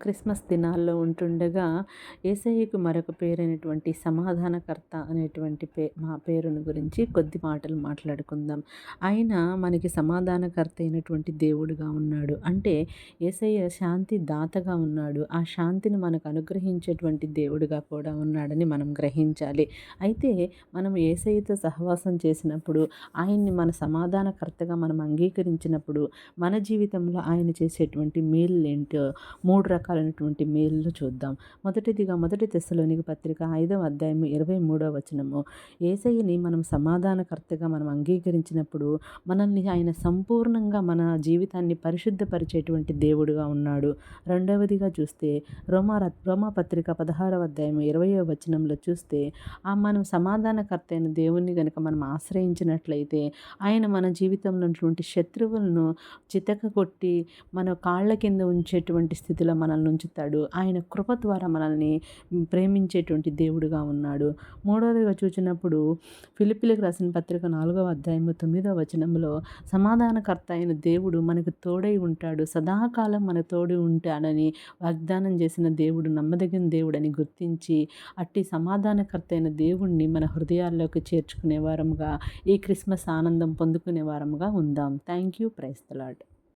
Christmas దినాల్లో ఉంటుండగా యేసయ్యకు మరొక పేరైనటువంటి సమాధానకర్త అనేటువంటి మా పేరును గురించి కొద్ది మాటలు మాట్లాడుకుందాం. ఆయన మనకి సమాధానకర్త అయినటువంటి దేవుడుగా ఉన్నాడు. అంటే యేసయ్య శాంతి దాతగా ఉన్నాడు. ఆ శాంతిని మనకు అనుగ్రహించేటువంటి దేవుడుగా కూడా ఉన్నాడని మనం గ్రహించాలి. అయితే మనం యేసయ్యతో సహవాసం చేసినప్పుడు, ఆయన్ని మన సమాధానకర్తగా మనం అంగీకరించినప్పుడు, మన జీవితంలో ఆయన చేసేటువంటి మేలులేంటో 3 రకాలైనటువంటి మేలులు చూద్దాం. మొదటి తెస్సలోనిక పత్రిక 5వ అధ్యాయము 23వ వచనము. యేసయ్యని మనం సమాధానకర్తగా మనం అంగీకరించినప్పుడు మనల్ని ఆయన సంపూర్ణంగా మన జీవితాన్ని పరిశుద్ధపరిచేటువంటి దేవుడుగా ఉన్నాడు. రెండవదిగా చూస్తే రోమా పత్రిక 16వ అధ్యాయము 20వ వచనంలో చూస్తే మనం సమాధానకర్త అయిన దేవుణ్ణి గనుక మనం ఆశ్రయించినట్లయితే ఆయన మన జీవితంలో ఉన్నటువంటి శత్రువులను చితకగొట్టి మన కాళ్ళ కింద ఉంచేటువంటి స్థితిలో మనల్ని ఉంచుతాడు. ఆయన కృప ద్వారా మనల్ని ప్రేమించేటువంటి దేవుడుగా ఉన్నాడు. మూడవదిగా చూచినప్పుడు ఫిలిప్పీలకు రాసిన పత్రిక 4వ అధ్యాయము 9వ వచనంలో సమాధానకర్త అయిన దేవుడు మనకు తోడై ఉంటాడు, సదాకాలం మన తోడు ఉంటాడని వాగ్దానం చేసిన దేవుడు నమ్మదగిన దేవుడని గుర్తించి అట్టి సమాధానకర్త అయిన దేవుణ్ణి మన హృదయాల్లోకి చేర్చుకునే వారముగా ఈ క్రిస్మస్ ఆనందం పొందుకునే వారముగా ఉందాం. Thank you. Praise the lord.